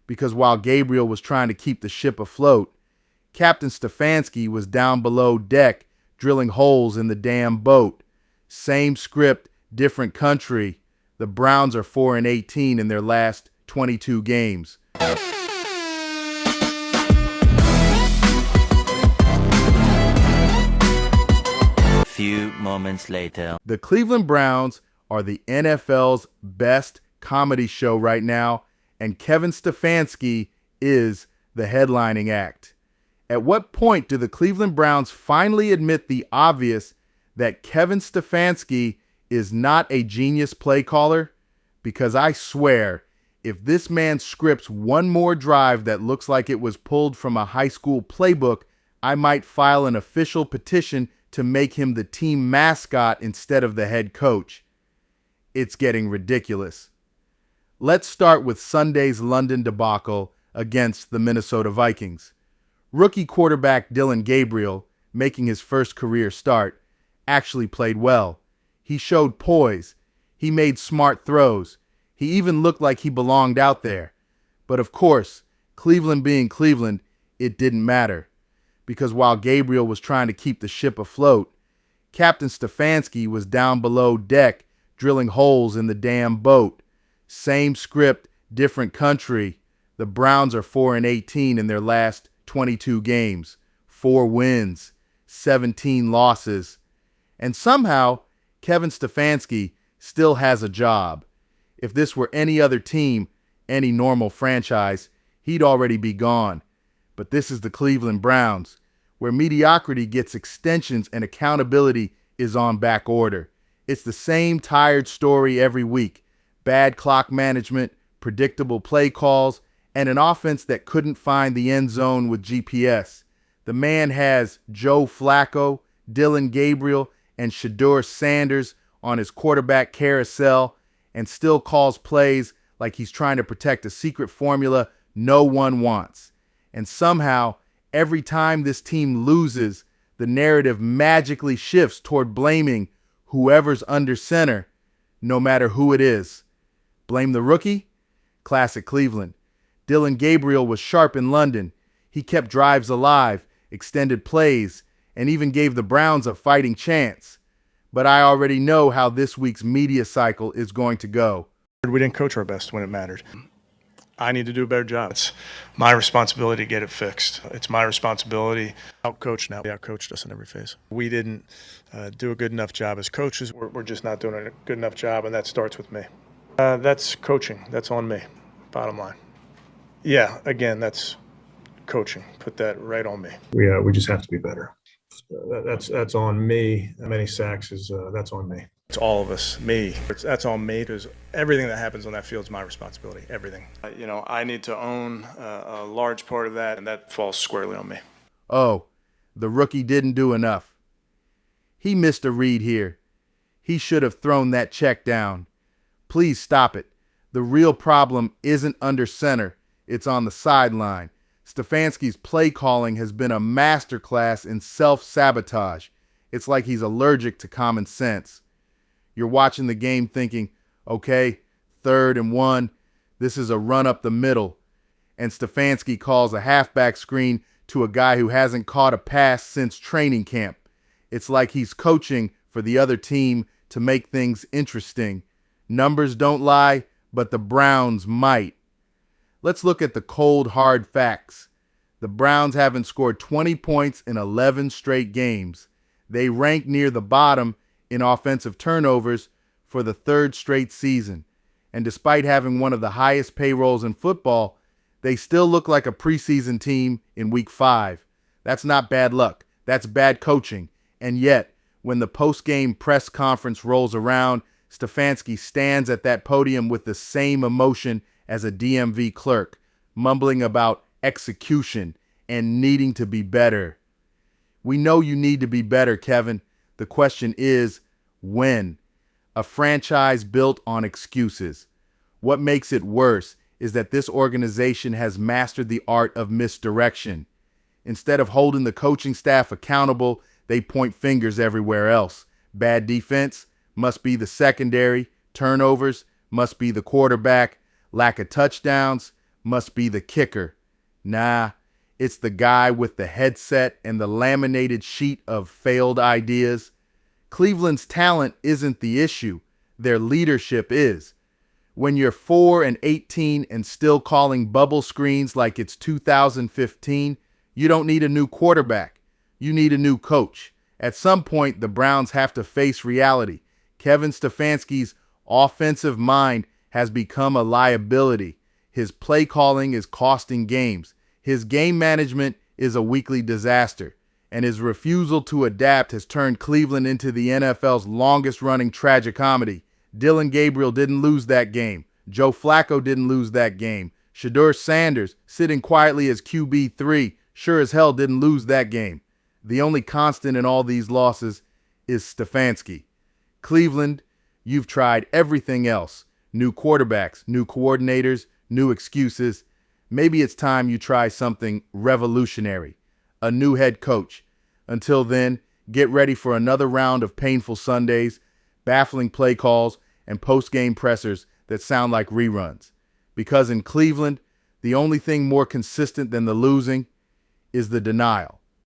because while Gabriel was trying to keep the ship afloat, Captain Stefanski was down below deck drilling holes in the damn boat. Same script, different country. The Browns are 4-18 in their last 22 games. Few moments later. The Cleveland Browns are the NFL's best comedy show right now, and Kevin Stefanski is the headlining act. At what point do the Cleveland Browns finally admit the obvious that Kevin Stefanski is not a genius play caller? Because I swear, if this man scripts one more drive that looks like it was pulled from a high school playbook, I might file an official petition to make him the team mascot instead of the head coach. It's getting ridiculous. Let's start with Sunday's London debacle against the Minnesota Vikings. Rookie quarterback Dillon Gabriel, making his first career start, actually played well. He showed poise. He made smart throws. He even looked like he belonged out there. But of course, Cleveland being Cleveland, it didn't matter. Because while Gabriel was trying to keep the ship afloat, Captain Stefanski was down below deck drilling holes in the damn boat. Same script, different country. The Browns are 4-18 in their last 22 games. 4 wins, 17 losses. And somehow, Kevin Stefanski still has a job. If this were any other team, any normal franchise, he'd already be gone. But this is the Cleveland Browns, where mediocrity gets extensions and accountability is on back order. It's the same tired story every week. Bad clock management, predictable play calls, and an offense that couldn't find the end zone with GPS. The man has Joe Flacco, Dillon Gabriel, and Shedeur Sanders on his quarterback carousel and still calls plays like he's trying to protect a secret formula no one wants. And somehow, every time this team loses, the narrative magically shifts toward blaming whoever's under center, no matter who it is. Blame the rookie? Classic Cleveland. Dillon Gabriel was sharp in London. He kept drives alive, extended plays, and even gave the Browns a fighting chance. But I already know how this week's media cycle is going to go. We didn't coach our best when it mattered. I need to do a better job. It's my responsibility to get it fixed. It's my responsibility. Out-coach now. They out-coached us in every phase. We didn't do a good enough job as coaches. We're just not doing a good enough job, and that starts with me. That's coaching. That's on me, bottom line. Yeah, again, that's coaching. Put that right on me. We just have to be better. That's on me. Many sacks that's on me. It's all of us, me. That's on me because everything that happens on that field is my responsibility, everything. I need to own a large part of that, and that falls squarely on me. Oh, the rookie didn't do enough. He missed a read here. He should have thrown that check down. Please stop it. The real problem isn't under center. It's on the sideline. Stefanski's play calling has been a masterclass in self-sabotage. It's like he's allergic to common sense. You're watching the game thinking, okay, 3rd and 1, this is a run up the middle. And Stefanski calls a halfback screen to a guy who hasn't caught a pass since training camp. It's like he's coaching for the other team to make things interesting. Numbers don't lie, but the Browns might. Let's look at the cold, hard facts. The Browns haven't scored 20 points in 11 straight games. They rank near the bottom in offensive turnovers for the 3rd straight season. And despite having one of the highest payrolls in football, they still look like a preseason team in week 5. That's not bad luck. That's bad coaching. And yet, when the post-game press conference rolls around, Stefanski stands at that podium with the same emotion as a DMV clerk, mumbling about execution and needing to be better. We know you need to be better, Kevin. The question is, when? A franchise built on excuses. What makes it worse is that this organization has mastered the art of misdirection. Instead of holding the coaching staff accountable, they point fingers everywhere else. Bad defense must be the secondary. Turnovers must be the quarterback. Lack of touchdowns must be the kicker. Nah, it's the guy with the headset and the laminated sheet of failed ideas. Cleveland's talent isn't the issue. Their leadership is. When you're 4-18 and still calling bubble screens like it's 2015, you don't need a new quarterback. You need a new coach. At some point, the Browns have to face reality. Kevin Stefanski's offensive mind has become a liability. His play calling is costing games. His game management is a weekly disaster. And his refusal to adapt has turned Cleveland into the NFL's longest-running tragicomedy. Dillon Gabriel didn't lose that game. Joe Flacco didn't lose that game. Shedeur Sanders, sitting quietly as QB3, sure as hell didn't lose that game. The only constant in all these losses is Stefanski. Cleveland, you've tried everything else. New quarterbacks, new coordinators, new excuses. Maybe it's time you try something revolutionary. A new head coach. Until then, get ready for another round of painful Sundays, baffling play calls, and post-game pressers that sound like reruns. Because in Cleveland, the only thing more consistent than the losing is the denial.